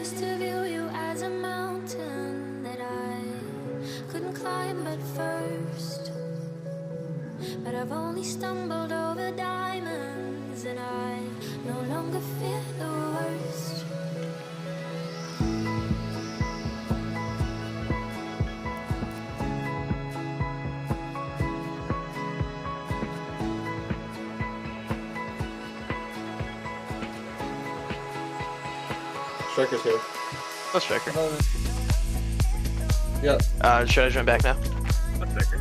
used to view you as a mountain that I couldn't climb at first, but I've only stumbled over diamonds and I no longer fear the worst. Striker's here. Let's striker. Yeah. Should I join back now? Let's striker.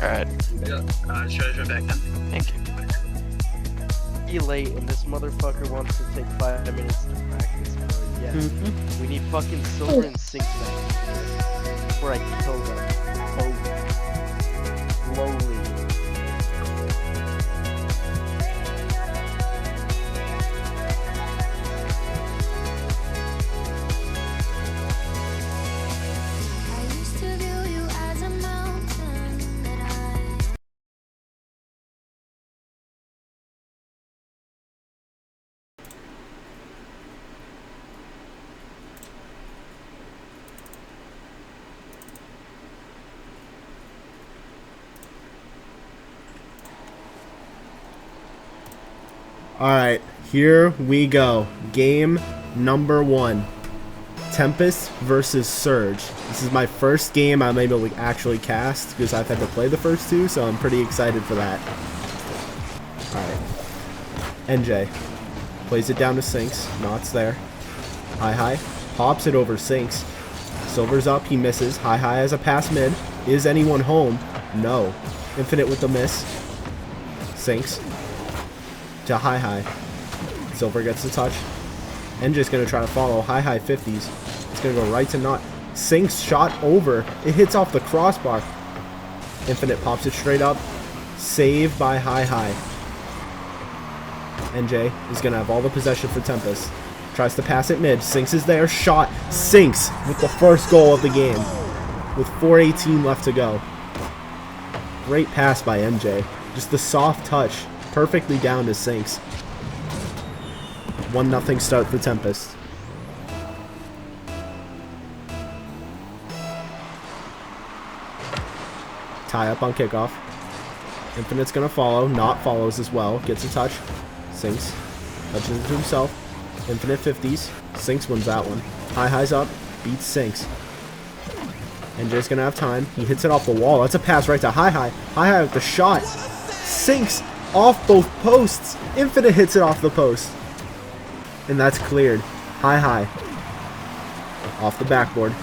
Alright. Yeah. Should I join back now? Thank you. Be late and this motherfucker wants to take 5 minutes to practice, bro. Yes. We need fucking silver and sync back before I kill them. Slowly. I used to view you as a mountain that I Alright, here we go. Game number 1. Tempest versus Surge. This is my first game I'm able to actually cast because I've had to play the first two, so I'm pretty excited for that. Alright. NJ plays it down to Sinks. Not's there. High. Pops it over Sinks. Silver's up. He misses. High has a pass mid. Is anyone home? No. Infinite with the miss. Sinks. To High. Silver gets the touch. NJ's going to try to follow. High 50s. It's going to go right to Not. Sinks shot over. It hits off the crossbar. Infinite pops it straight up. Save by High. NJ is going to have all the possession for Tempest. Tries to pass it mid. Sinks is there. Shot. Sinks with the first goal of the game. With 4:18 left to go. Great pass by NJ. Just the soft touch. Perfectly down to Sinks. 1-0 start for Tempest. Tie up on kickoff. Infinite's gonna follow. Not follows as well. Gets a touch. Sinks. Touches it to himself. Infinite 50s. Sinks wins that one. High's up. Beats Sinks. NJ's gonna have time. He hits it off the wall. That's a pass right to High. High with the shot. Sinks off both posts. Infinite hits it off the post. And that's cleared. High. Off the backboard.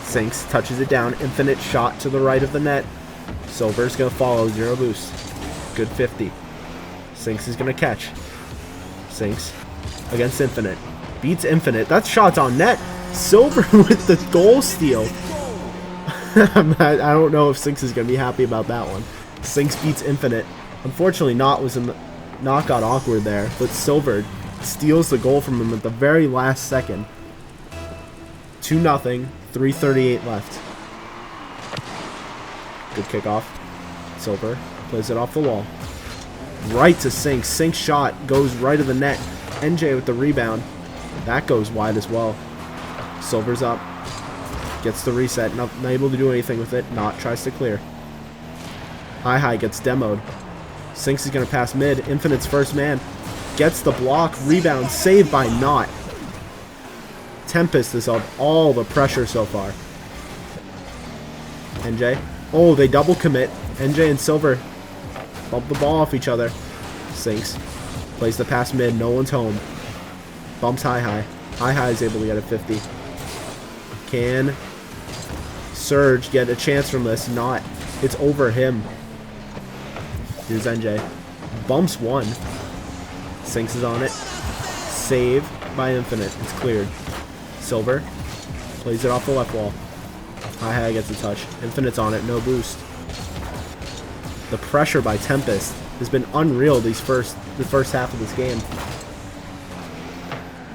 Sinks touches it down. Infinite shot to the right of the net. Silver's going to follow. 0 boost. Good 50. Sinks is going to catch. Sinks against Infinite. Beats Infinite. That shot's on net. Silver with the goal steal. I don't know if Sinks is going to be happy about that one. Sinks beats Infinite. Unfortunately, Not got awkward there, but Silver steals the goal from him at the very last second. 2-0, 3:38 left. Good kickoff. Silver plays it off the wall. Right to Sinks. Sinks shot goes right of the net. NJ with the rebound. That goes wide as well. Silver's up. Gets the reset. Not able to do anything with it. Not tries to clear. High gets demoed. Sinks is going to pass mid. Infinite's first man. Gets the block. Rebound. Saved by Not. Tempest is of all the pressure so far. NJ. Oh, they double commit. NJ and Silver bump the ball off each other. Sinks. Plays the pass mid. No one's home. Bumps High. High is able to get a 50. Can Surge get a chance from this? Not. It's over him. Here's NJ. Bumps one. Sinks is on it. Save by Infinite. It's cleared. Silver plays it off the left wall. High gets a touch. Infinite's on it. No boost. The pressure by Tempest has been unreal the first half of this game.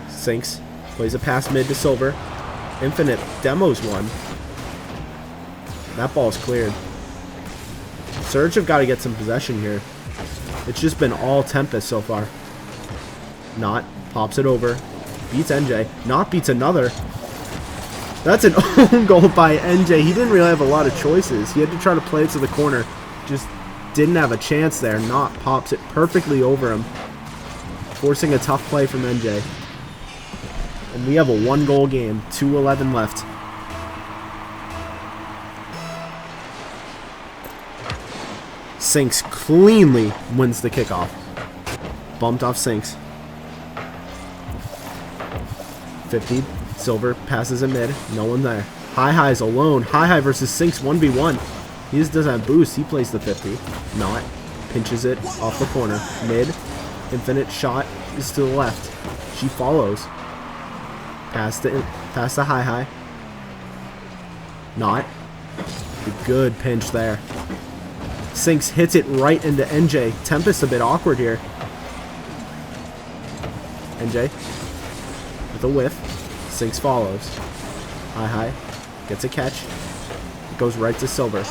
Sinks Plays a pass mid to Silver. Infinite demos one. That ball's cleared. Surge have got to get some possession here. It's just been all Tempest so far. Not. Pops it over. Beats NJ. Not beats another. That's an own goal by NJ. He didn't really have a lot of choices. He had to try to play it to the corner. Just didn't have a chance there. Not pops it perfectly over him. Forcing a tough play from NJ. And we have a 1-goal game. 2:11 left. Sinks cleanly wins the kickoff. Bumped off Sinks. 50. Silver passes it mid. No one there. High is alone. High versus Sinks 1v1. He just doesn't have boost. He plays the 50. Not. Pinches it off the corner. Mid. Infinite shot is to the left. She follows. Pass to High. Not. A good pinch there. Sinks hits it right into NJ. Tempest a bit awkward here. NJ with a whiff. Sinks follows. High. Gets a catch. It goes right to Silver.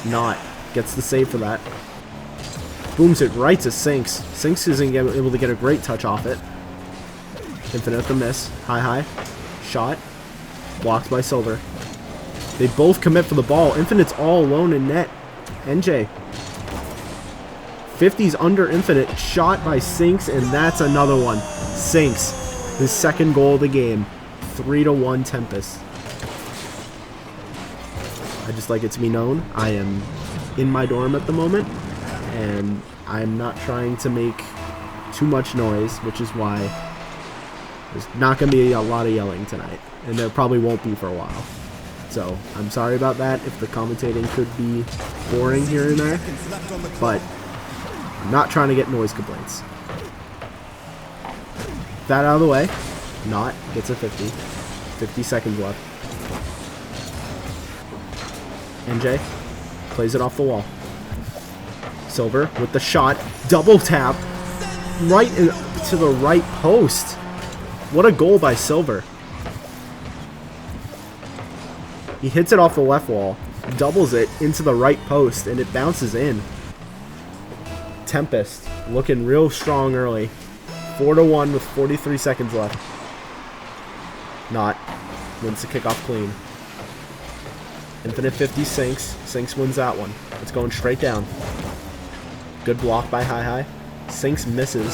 Not. Gets the save for that. Booms it right to Sinks. Sinks isn't able to get a great touch off it. Infinite with the miss. High. Shot. Blocked by Silver. They both commit for the ball. Infinite's all alone in net. NJ. 50's under Infinite. Shot by Sinks, and that's another one. Sinks. His second goal of the game. 3-1 Tempest. I just like it to be known, I am in my dorm at the moment, and I'm not trying to make too much noise, which is why there's not going to be a lot of yelling tonight, and there probably won't be for a while. So, I'm sorry about that if the commentating could be boring here and there, but I'm not trying to get noise complaints. That out of the way. Not. Gets a 50. 50 seconds left. NJ plays it off the wall. Silver with the shot. Double tap. Right to the right post. What a goal by Silver. He hits it off the left wall, doubles it into the right post, and it bounces in. Tempest looking real strong early. 4-1 with 43 seconds left. Not. Wins the kickoff clean. Infinite 50 Sinks. Sinks wins that one. It's going straight down. Good block by High. Sinks misses.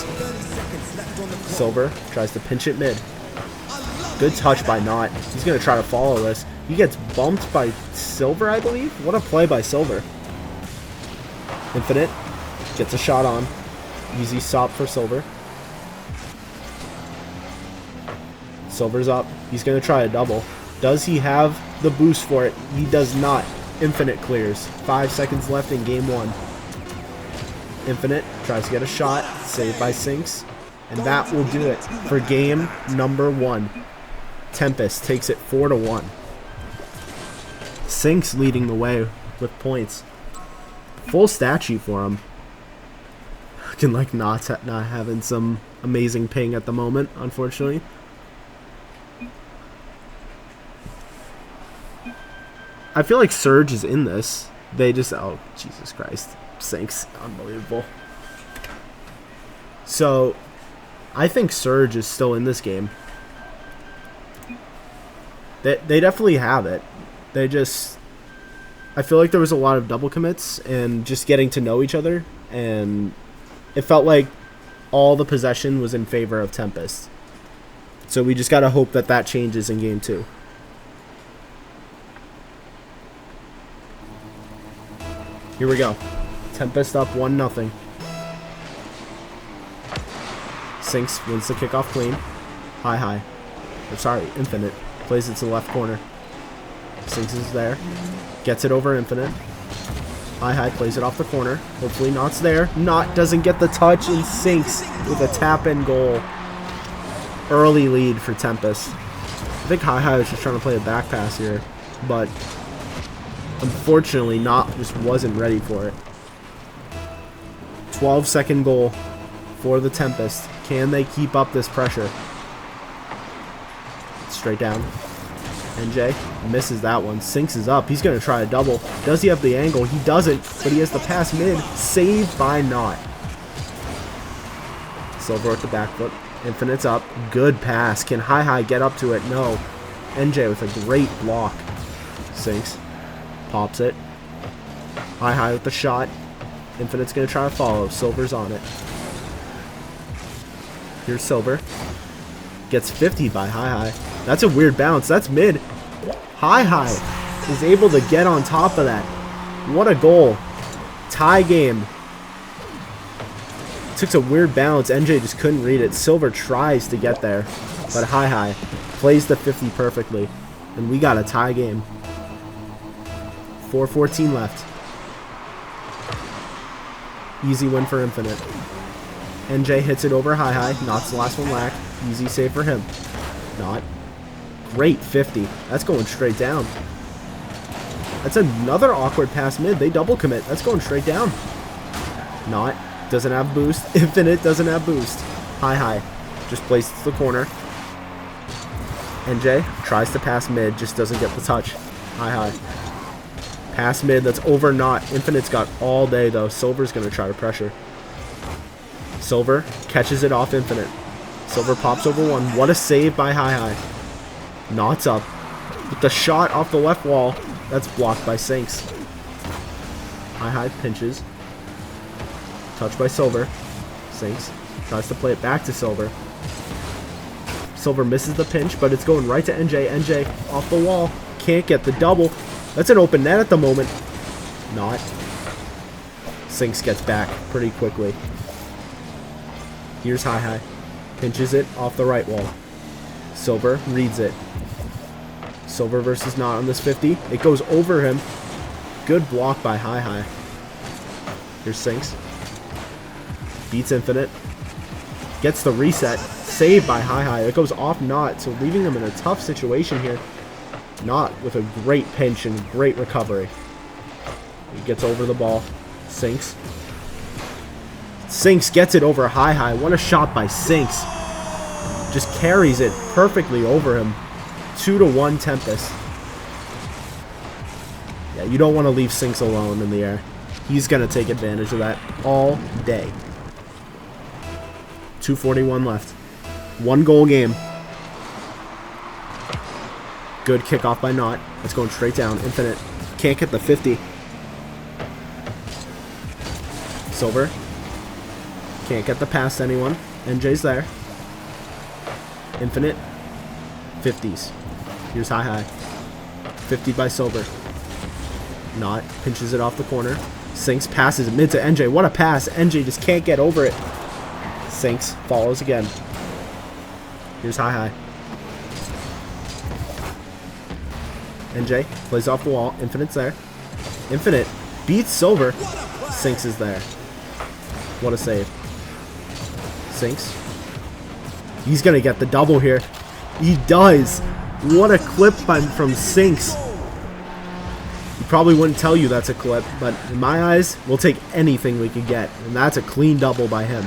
Silver tries to pinch it mid. Good touch by Not. He's going to try to follow this. He gets bumped by Silver, I believe. What a play by Silver. Infinite gets a shot on. Easy stop for Silver. Silver's up. He's going to try a double. Does he have the boost for it? He does not. Infinite clears. 5 seconds left in game 1. Infinite tries to get a shot. Saved by Sinks. And that will do it for game number 1. Tempest takes it 4-1. Sinks leading the way with points. Full stat sheet for him. Looking like not having some amazing ping at the moment, unfortunately. I feel like Surge is in this. They just... Oh, Jesus Christ. Sinks. Unbelievable. So, I think Surge is still in this game. They definitely have it. They just... I feel like there was a lot of double commits and just getting to know each other. And it felt like all the possession was in favor of Tempest. So we just got to hope that that changes in game 2. Here we go. Tempest up 1-0. Sinks wins the kickoff clean. High. I'm sorry, Infinite. Plays it to the left corner. Sinks is there. Gets it over Infinite. High plays it off the corner. Hopefully Not's there. Not doesn't get the touch and Sinks with a tap-in goal. Early lead for Tempest. I think High was just trying to play a back pass here, but unfortunately Not just wasn't ready for it. 12-second goal for the Tempest. Can they keep up this pressure? straight down. NJ misses that one. Sinks is up. He's going to try a double. Does he have the angle? He doesn't, but he has the pass mid. Saved by Not. Silver with the back foot. Infinite's up. Good pass. Can Hi get up to it? No. NJ with a great block. Sinks. Pops it. Hi with the shot. Infinite's going to try to follow. Silver's on it. Here's Silver. Gets 50 by Hi. That's a weird bounce. That's mid. Hi is able to get on top of that. What a goal. Tie game. Took a weird bounce. NJ just couldn't read it. Silver tries to get there, but Hi plays the 50 perfectly. And we got a tie game. 4:14 left. Easy win for Infinite. NJ hits it over Hi. Not's the last one lack. Easy save for him. Not. Great 50. That's going straight down. That's another awkward pass mid. They double commit. That's going straight down. Not. Doesn't have boost. Infinite doesn't have boost. Hi. Just plays it to the corner. NJ tries to pass mid. Just doesn't get the touch. Hi. Pass mid. That's over Not. Infinite's got all day though. Silver's going to try to pressure. Silver catches it off Infinite. Silver pops over one. What a save by Hi. Not's up. With the shot off the left wall. That's blocked by Sinks. Hi pinches. Touch by Silver. Sinks. Tries to play it back to Silver. Silver misses the pinch, but it's going right to NJ. NJ off the wall. Can't get the double. That's an open net at the moment. Not. Sinks gets back pretty quickly. Here's Hi. Pinches it off the right wall. Silver reads it. Silver versus Not on this 50. It goes over him. Good block by Hi. Here's Sinks. Beats Infinite. Gets the reset. Saved by Hi. It goes off Not, so leaving him in a tough situation here. Not with a great pinch and great recovery. He gets over the ball. Sinks. Sinks gets it over Hi. What a shot by Sinks. Just carries it perfectly over him. 2-1 Tempest. Yeah, you don't want to leave Sinks alone in the air. He's going to take advantage of that all day. 2:41 left. 1 goal game. Good kickoff by Not. It's going straight down. Infinite. Can't get the 50. Silver. Can't get the pass to anyone. NJ's there. Infinite. 50s. Here's Hi. 50 by Silver. Not. Pinches it off the corner. Sinks. Passes it mid to NJ. What a pass. NJ just can't get over it. Sinks. Follows again. Here's Hi. NJ plays off the wall. Infinite's there. Infinite beats Silver. Sinks is there. What a save. Sinks. He's going to get the double here. He does. What a clip from Sinks. He probably wouldn't tell you that's a clip, but in my eyes, we'll take anything we can get. And that's a clean double by him.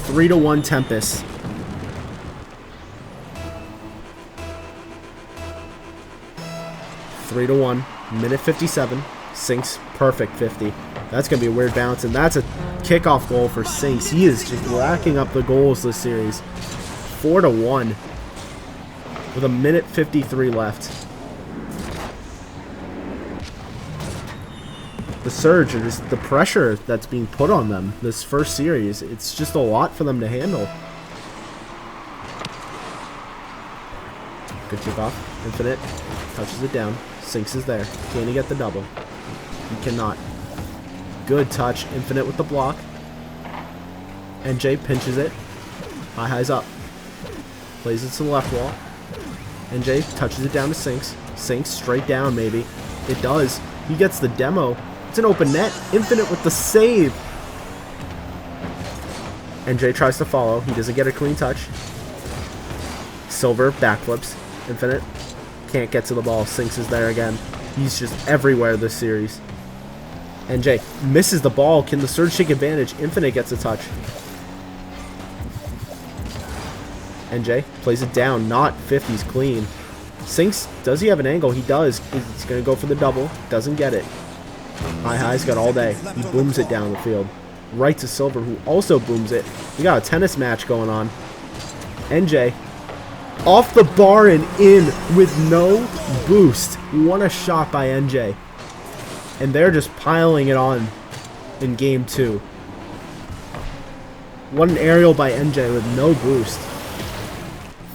3-1 Tempest. Three to 1. Minute 57. Sinks perfect 50. That's going to be a weird bounce, and that's a kickoff goal for Sinks. He is just racking up the goals this series. 4-1 with a minute 53 left. The Surge, and just the pressure that's being put on them this first series, it's just a lot for them to handle. Good kickoff. Infinite touches it down. Sinks is there. Can he get the double? He cannot. Good touch. Infinite with the block. NJ pinches it. Hi's up. Plays it to the left wall. NJ touches it down to Sinks. Sinks straight down maybe. It does. He gets the demo. It's an open net. Infinite with the save. NJ tries to follow. He doesn't get a clean touch. Silver backflips. Infinite can't get to the ball. Sinks is there again. He's just everywhere this series. NJ misses the ball. Can the Surge take advantage? Infinite gets a touch. NJ plays it down. Not 50's clean. Sinks, does he have an angle? He does. He's going to go for the double. Doesn't get it. High's got all day. He booms it down the field. Right to Silver, who also booms it. We got a tennis match going on. NJ off the bar and in with no boost. What a shot by NJ. And they're just piling it on in game 2. What an aerial by NJ with no boost.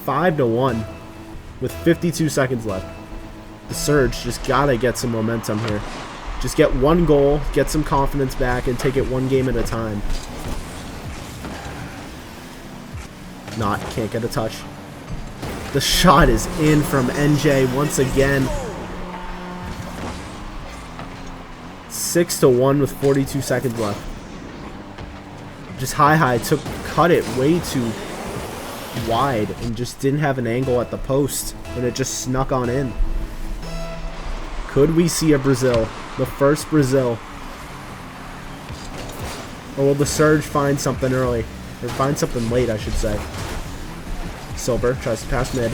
5-1 with 52 seconds left. The Surge just gotta get some momentum here. Just get one goal, get some confidence back, and take it one game at a time. Not, can't get a touch. The shot is in from NJ once again. 6-1 with 42 seconds left. Just High cut it way too wide and just didn't have an angle at the post, and it just snuck on in. Could we see a Brazil? The first Brazil? Or will the Surge find something early? Or find something late, I should say. Silver tries to pass mid.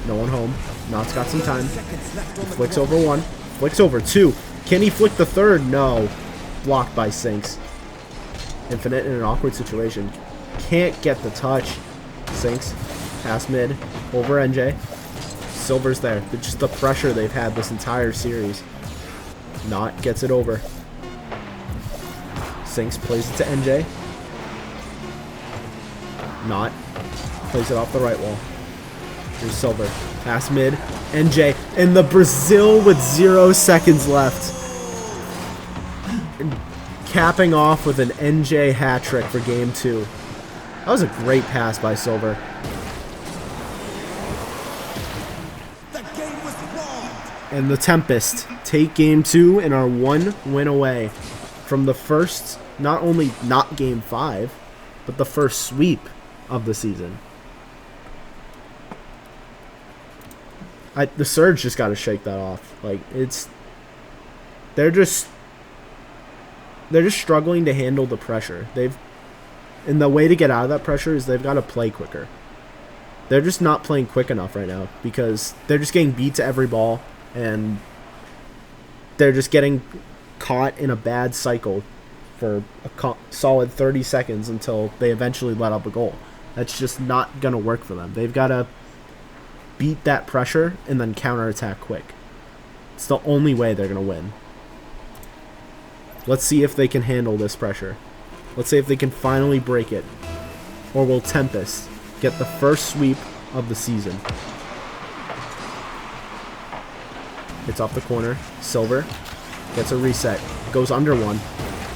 No one home. Knott's got some time. He flicks over one. Flicks over two. Can he flick the third? No. Blocked by Sinks. Infinite in an awkward situation. Can't get the touch. Sinks. Pass mid. Over NJ. Silver's there. Just the pressure they've had this entire series. Knott gets it over. Sinks plays it to NJ. Knott plays it off the right wall. Here's Silver. Pass mid. NJ. And the Brazil with 0 seconds left. And capping off with an NJ hat trick for game 2. That was a great pass by Silver. And the Tempest take game 2 and are 1 win away from the first, not only not game 5, but the first sweep of the season. The Surge just got to shake that off. Like, they're just struggling to handle the pressure. And the way to get out of that pressure is they've got to play quicker. They're just not playing quick enough right now because they're just getting beat to every ball, and they're just getting caught in a bad cycle for a solid 30 seconds until they eventually let up a goal. That's just not going to work for them. They've got to beat that pressure and then counterattack quick. It's the only way they're going to win. Let's see if they can handle this pressure. Let's see if they can finally break it. Or will Tempest get the first sweep of the season? It's off the corner. Silver gets a reset. Goes under one.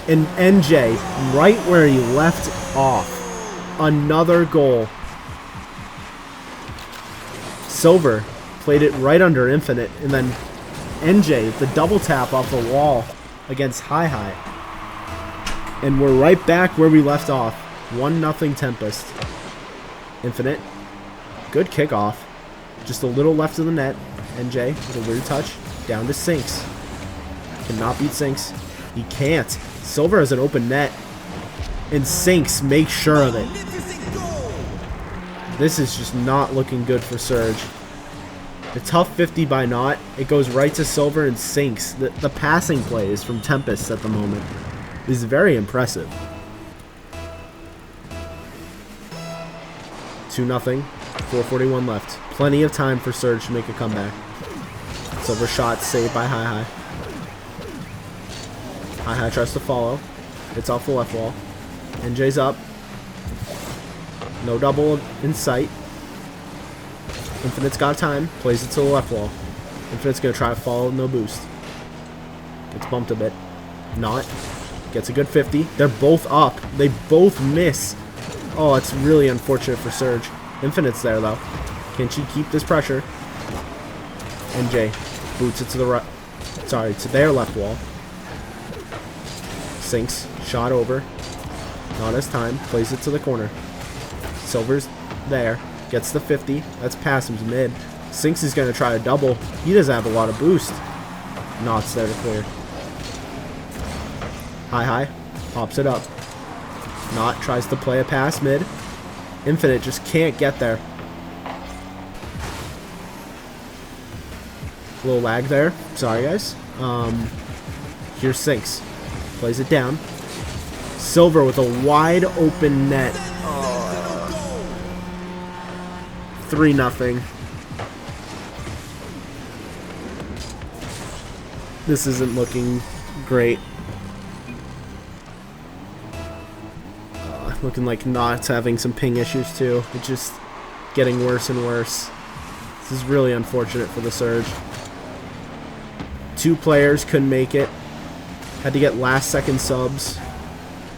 And NJ, right where he left off. Another goal. Silver played it right under Infinite. And then NJ, the double tap off the wall against High. And we're right back where we left off. 1-0 Tempest. Infinite. Good kickoff. Just a little left of the net. NJ with a weird touch. Down to Sinks. Cannot beat Sinks. He can't. Silver has an open net. And Sinks makes sure of it. This is just not looking good for Surge. The tough 50 by Knott. It goes right to Silver and Sinks. The passing plays from Tempest at the moment is very impressive. 2-0. 4:41 left. Plenty of time for Surge to make a comeback. Silver shot saved by High. High tries to follow. It's off the left wall. NJ's up. No double in sight. Infinite's got time. Plays it to the left wall. Infinite's going to try to follow. No boost. It's bumped a bit. Not. Gets a good 50. They're both up. They both miss. Oh, it's really unfortunate for Surge. Infinite's there, though. Can she keep this pressure? NJ boots it to the right. Sorry, to their left wall. Sinks. Shot over. Not as time. Plays it to the corner. Silver's there. Gets the 50. That's past him to mid. Sinks is going to try a double. He doesn't have a lot of boost. Knott's there to clear. High. Pops it up. Knott tries to play a pass mid. Infinite just can't get there. A little lag there. Sorry, guys. Here's Sinks. Plays it down. Silver with a wide open net. 3-0. This isn't looking great. Looking like Knott's having some ping issues too. It's just getting worse and worse. This is really unfortunate for the Surge. 2 players couldn't make it. Had to get last second subs.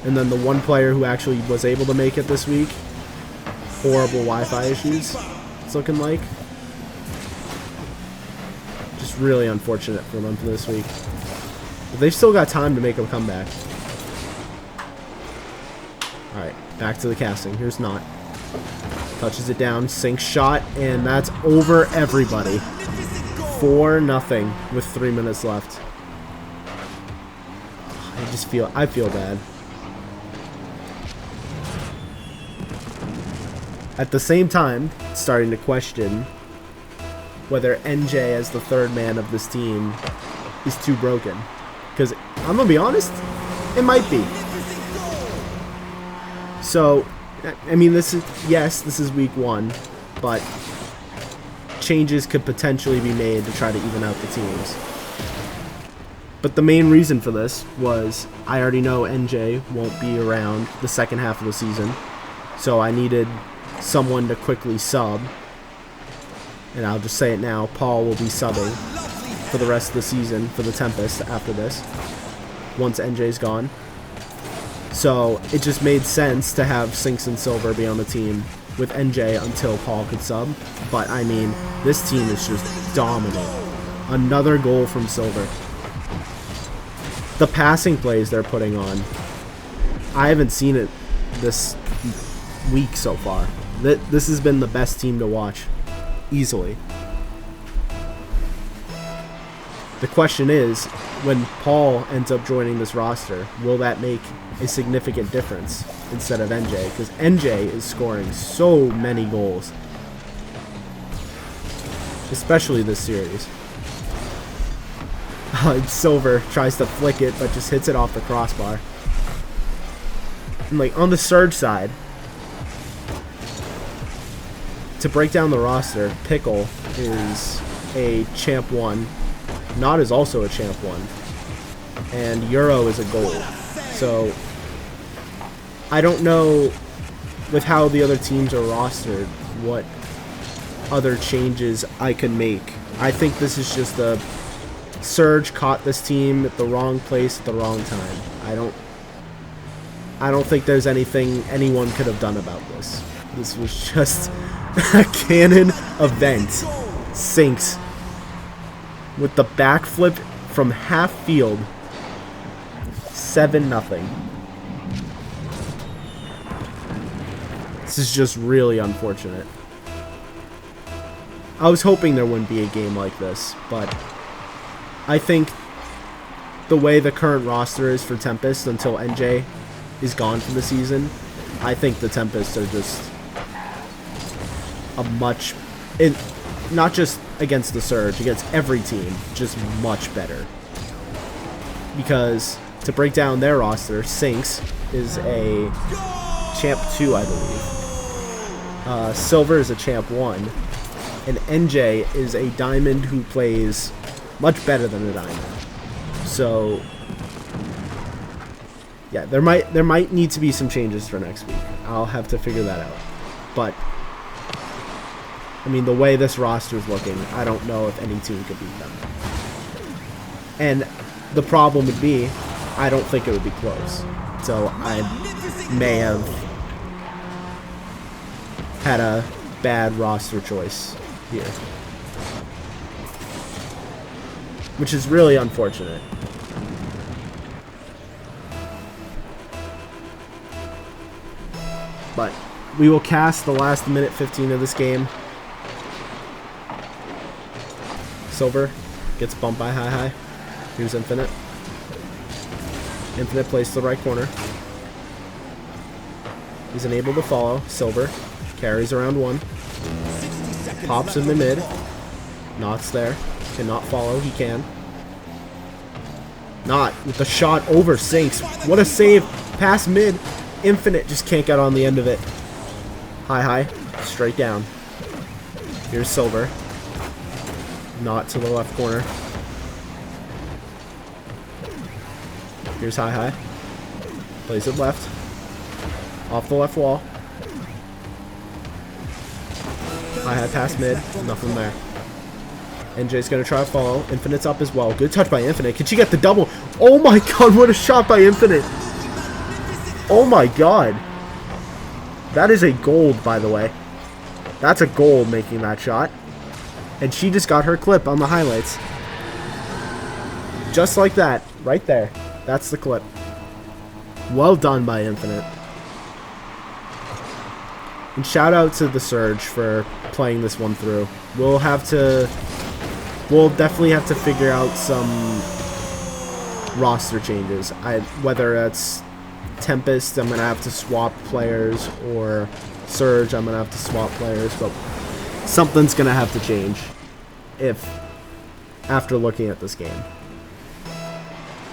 And then the 1 player who actually was able to make it this week, horrible Wi-Fi issues, it's looking like. Just really unfortunate for them for this week. But they've still got time to make a comeback. Alright, back to the casting. Here's Knott. Touches it down, sinks shot, and that's over everybody. 4-0 with 3 minutes left. I feel bad. At the same time, starting to question whether NJ as the 3rd man of this team is too broken. Because I'm gonna be honest, it might be. So, I mean, this is week 1, but changes could potentially be made to try to even out the teams. But the main reason for this was I already know NJ won't be around the second half of the season, so I needed someone to quickly sub. And I'll just say it now, Paul will be subbing for the rest of the season for the Tempest after this, once NJ's gone. So it just made sense to have Sinks and Silver be on the team with NJ until Paul could sub. But I mean, this team is just dominant. Another goal from Silver. The passing plays they're putting on, I haven't seen it this week so far. This has been the best team to watch, easily. The question is, when Paul ends up joining this roster, will that make a significant difference instead of NJ? Because NJ is scoring so many goals, especially this series. Silver tries to flick it, but just hits it off the crossbar. And like on the Surge side, to break down the roster, Pickle is a champ 1. Knott is also a champ 1. And Euro is a gold. So I don't know with how the other teams are rostered what other changes I could make. I think this is just a Surge caught this team at the wrong place at the wrong time. I don't think there's anything anyone could have done about this. This was just a canon event. Sinks with the backflip from half field. 7-0. This is just really unfortunate. I was hoping there wouldn't be a game like this, but I think the way the current roster is for Tempest until NJ is gone for the season, I think the Tempests are just not just against the Surge, against every team, just much better. Because to break down their roster, Sinks is a champ 2, I believe. Silver is a champ 1, and NJ is a diamond who plays much better than a diamond. So yeah, there might need to be some changes for next week. I'll have to figure that out. But I mean, the way this roster is looking, I don't know if any team could beat them. And the problem would be, I don't think it would be close. So I may have had a bad roster choice here, which is really unfortunate. But we will cast the last minute 15 of this game. Silver gets bumped by High. Here's Infinite. Infinite plays to the right corner. He's unable to follow. Silver carries around 1. Pops in the mid. Knott's there. Cannot follow. He can. Not with the shot over Sinks. What a save. Pass mid. Infinite just can't get on the end of it. High. Straight down. Here's Silver. Not to the left corner. Here's High. Plays it left. Off the left wall. High pass mid. Nothing there. NJ's gonna try to follow. Infinite's up as well. Good touch by Infinite. Can she get the double? Oh my god, what a shot by Infinite. Oh my god. That is a gold, by the way. That's a gold making that shot. And she just got her clip on the highlights. Just like that. Right there. That's the clip. Well done by Infinite. And shout out to the Surge for playing this one through. We'll definitely have to figure out some roster changes. Whether that's Tempest, I'm going to have to swap players, or Surge, I'm going to have to swap players, but something's going to have to change after looking at this game.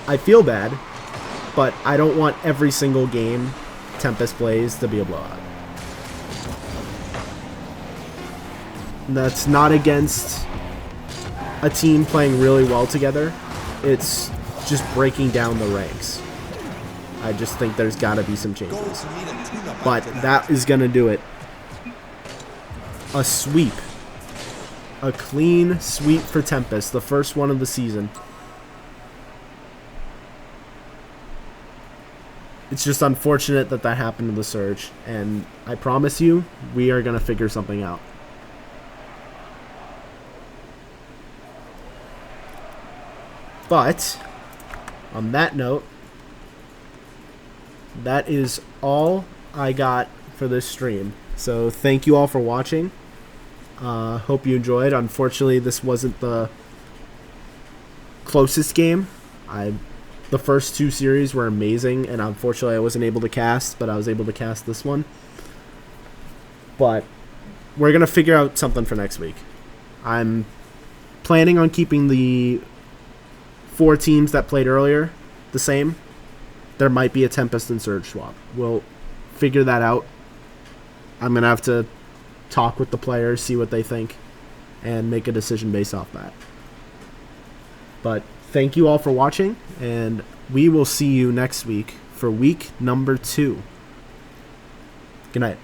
I feel bad, but I don't want every single game Tempest plays to be a blowout. That's not against a team playing really well together. It's just breaking down the ranks. I just think there's got to be some changes. But that is going to do it. A sweep. A clean sweep for Tempest. The first one of the season. It's just unfortunate that that happened to the Surge. And I promise you, we are going to figure something out. But, on that note, that is all I got for this stream. So, thank you all for watching. Hope you enjoyed. Unfortunately, this wasn't the closest game. The first two series were amazing, and unfortunately I wasn't able to cast, but I was able to cast this one. But, we're going to figure out something for next week. I'm planning on keeping the 4 teams that played earlier the same. There might be a Tempest and Surge swap. We'll figure that out. I'm going to have to talk with the players, see what they think, and make a decision based off that. But thank you all for watching, and we will see you next week for week number 2. Good night.